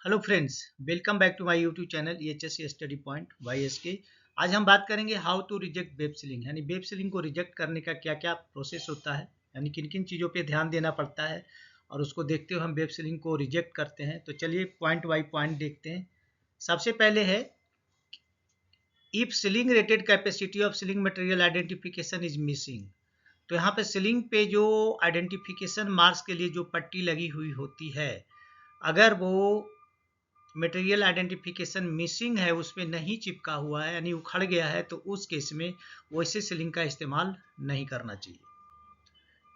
Hello friends, welcome back to my YouTube channel EHS study point YSK। आज हम बात करेंगे how to reject web ceiling, यानी web ceiling को reject करने का क्या क्या प्रोसेस होता है, यानी किन किन चीज़ों पे ध्यान देना पड़ता है और उसको देखते हुए हम वेब सीलिंग को रिजेक्ट करते हैं। तो चलिए पॉइंट बाई पॉइंट देखते हैं। सबसे पहले है if ceiling rated capacity of ceiling material identification is missing. तो यहाँ पे सीलिंग पे जो आइडेंटिफिकेशन मार्क्स के लिए जो पट्टी लगी हुई होती है, अगर वो मटेरियल आइडेंटिफिकेशन मिसिंग है, उसमें नहीं चिपका हुआ है यानी उखड़ गया है, तो उस केस में वैसे सीलिंग का इस्तेमाल नहीं करना चाहिए।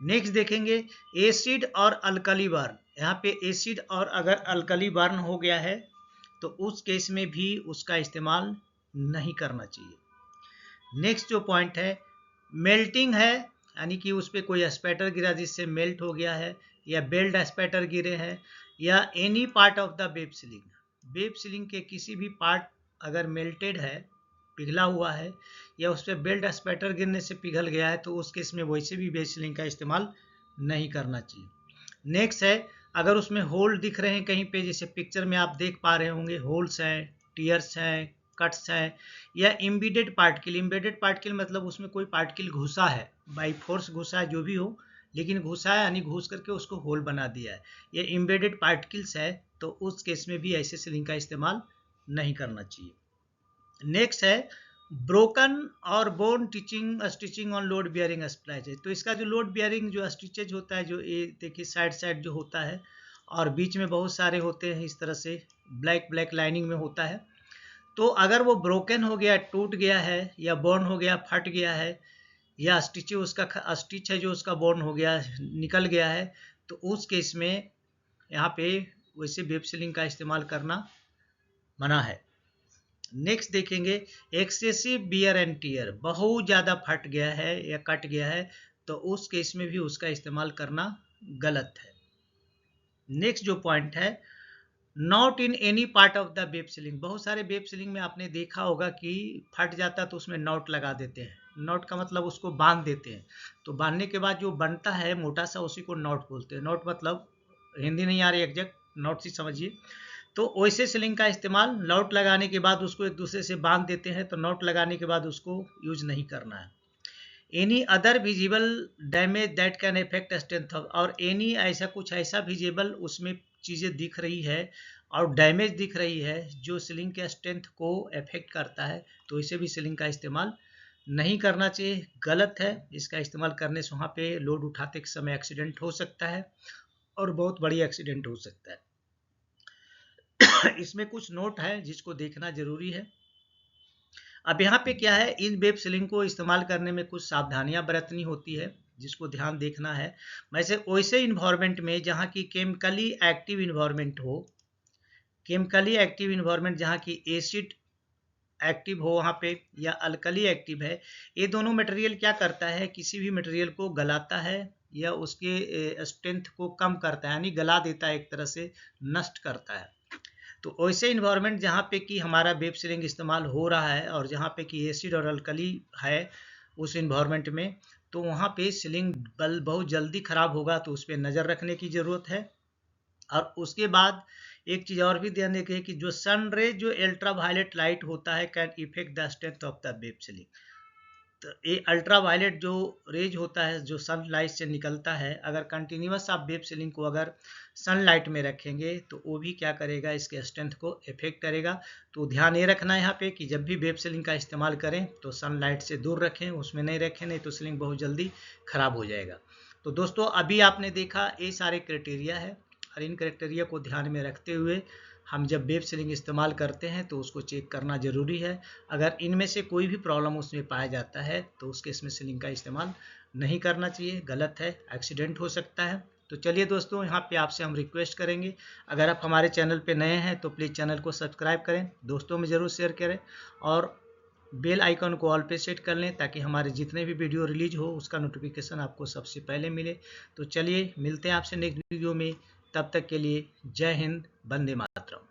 नेक्स्ट देखेंगे एसिड और अल्कली बर्न। यहाँ पे एसिड और अगर अल्कली बर्न हो गया है तो उस केस में भी उसका इस्तेमाल नहीं करना चाहिए। नेक्स्ट जो पॉइंट है मेल्टिंग है, यानी कि उस पर कोई स्पैटर गिरा जिससे मेल्ट हो गया है, या बेल्ट स्पैटर गिरे हैं, या any part of the web ceiling, web ceiling के किसी भी पार्ट अगर मेल्टेड है, पिघला हुआ है, या उस पर बेल्ट स्पैटर गिरने से पिघल गया है, तो उस केस में वैसे भी वेब सीलिंग का इस्तेमाल नहीं करना चाहिए। नेक्स्ट है अगर उसमें होल दिख रहे हैं कहीं पे, जैसे पिक्चर में आप देख पा रहे होंगे होल्स हैं, टीयर्स हैं, कट्स हैं, या एम्बेडेड पार्टिकल। एम्बेडेड पार्टिकल मतलब उसमें कोई पार्टिकल घुसा है, बाई फोर्स घुसा है, जो भी हो, लेकिन घुसा है यानी घुस करके उसको होल बना दिया है, ये एम्बेडेड पार्टिकल्स है, तो उस केस में भी ऐसे सीलिंग का इस्तेमाल नहीं करना चाहिए। नेक्स्ट है ब्रोकन और bone teaching stitching on load bearing splices है। तो इसका जो लोड बियरिंग जो स्टिचेज होता है, जो ये देखिए साइड साइड जो होता है और बीच में बहुत सारे होते हैं, इस तरह से ब्लैक ब्लैक लाइनिंग में होता है, तो अगर वो ब्रोकन हो गया, टूट गया है, या बर्न हो गया, फट गया है, या स्टिच उसका स्टिच है जो उसका बर्न हो गया, निकल गया है, तो उस केस में यहाँ पे वैसे वेब सीलिंग का इस्तेमाल करना मना है। नेक्स्ट देखेंगे एक्सेसिव बियर एंड टीयर, बहुत ज़्यादा फट गया है या कट गया है, तो उस केस में भी उसका इस्तेमाल करना गलत है। नेक्स्ट जो पॉइंट है not in any part of the web ceiling. बहुत सारे वेब सीलिंग में आपने देखा होगा कि फट जाता है तो उसमें नॉट लगा देते हैं। नॉट का मतलब उसको बांध देते हैं, तो बांधने के बाद जो बनता है मोटा सा, उसी को नॉट बोलते हैं। नॉट मतलब हिंदी नहीं आ रही एग्जैक्ट, नॉट ही समझिए। तो वैसे सीलिंग का इस्तेमाल नॉट लगाने के बाद उसको एक दूसरे से बांध देते हैं, तो नॉट लगाने के बाद उसको यूज नहीं करना है। Any other visible damage that can effect strength of, और एनी ऐसा कुछ ऐसा विजिबल उसमें चीज़ें दिख रही है और डैमेज दिख रही है जो सीलिंग के स्ट्रेंथ को इफेक्ट करता है, तो इसे भी सीलिंग का इस्तेमाल नहीं करना चाहिए, गलत है। इसका इस्तेमाल करने से वहाँ पे लोड उठाते समय एक्सीडेंट हो सकता है और बहुत बड़ी एक्सीडेंट हो सकता है। इसमें कुछ नोट है जिसको देखना जरूरी है। अब यहाँ पे क्या है, इन वेब सीलिंग को इस्तेमाल करने में कुछ सावधानियां बरतनी होती है जिसको ध्यान देखना है। वैसे वैसे इन्वायरमेंट में जहाँ की केमिकली एक्टिव इन्वायरमेंट हो, केमिकली एक्टिव इन्वायरमेंट जहाँ की एसिड एक्टिव हो वहाँ पे, या अल्कली एक्टिव है, ये दोनों मटेरियल क्या करता है, किसी भी मटेरियल को गलाता है या उसके स्ट्रेंथ को कम करता है, यानी गला देता है, एक तरह से नष्ट करता है। तो वैसे इन्वायरमेंट जहाँ पे कि हमारा वेब सीलिंग इस्तेमाल हो रहा है और जहाँ पे कि एसिड और अल्कली है उस इन्वायरमेंट में, तो वहाँ पे सीलिंग बल बहुत जल्दी ख़राब होगा, तो उस पर नज़र रखने की ज़रूरत है। और उसके बाद एक चीज़ और भी ध्यान रखिए कि जो सन रे, जो अल्ट्रा वायलेट लाइट होता है, can effect the strength of the web ceiling. तो ये अल्ट्रा वायलेट जो रेज होता है, जो सनलाइट से निकलता है, अगर कंटिन्यूस आप वेब सीलिंग को अगर सनलाइट में रखेंगे तो वो भी क्या करेगा, इसके स्ट्रेंथ को इफेक्ट करेगा। तो ध्यान ये रखना है यहाँ पे कि जब भी वेब सीलिंग का इस्तेमाल करें तो सनलाइट से दूर रखें, उसमें नहीं रखें, नहीं तो सीलिंग बहुत जल्दी ख़राब हो जाएगा। तो दोस्तों अभी आपने देखा ये सारे क्राइटेरिया है, और इन क्राइटेरिया को ध्यान में रखते हुए हम जब वेब सीलिंग इस्तेमाल करते हैं तो उसको चेक करना ज़रूरी है। अगर इनमें से कोई भी प्रॉब्लम उसमें पाया जाता है तो उसके इसमें सीलिंग का इस्तेमाल नहीं करना चाहिए, गलत है, एक्सीडेंट हो सकता है। तो चलिए दोस्तों, यहाँ पे आपसे हम रिक्वेस्ट करेंगे, अगर आप हमारे चैनल पे नए हैं तो प्लीज़ चैनल को सब्सक्राइब करें, दोस्तों में ज़रूर शेयर करें, और बेल आइकन को ऑल पे सेट कर लें ताकि हमारे जितने भी वीडियो रिलीज हो उसका नोटिफिकेशन आपको सबसे पहले मिले। तो चलिए मिलते हैं आपसे नेक्स्ट वीडियो में, तब तक के लिए जय हिंद, वंदे मातरम।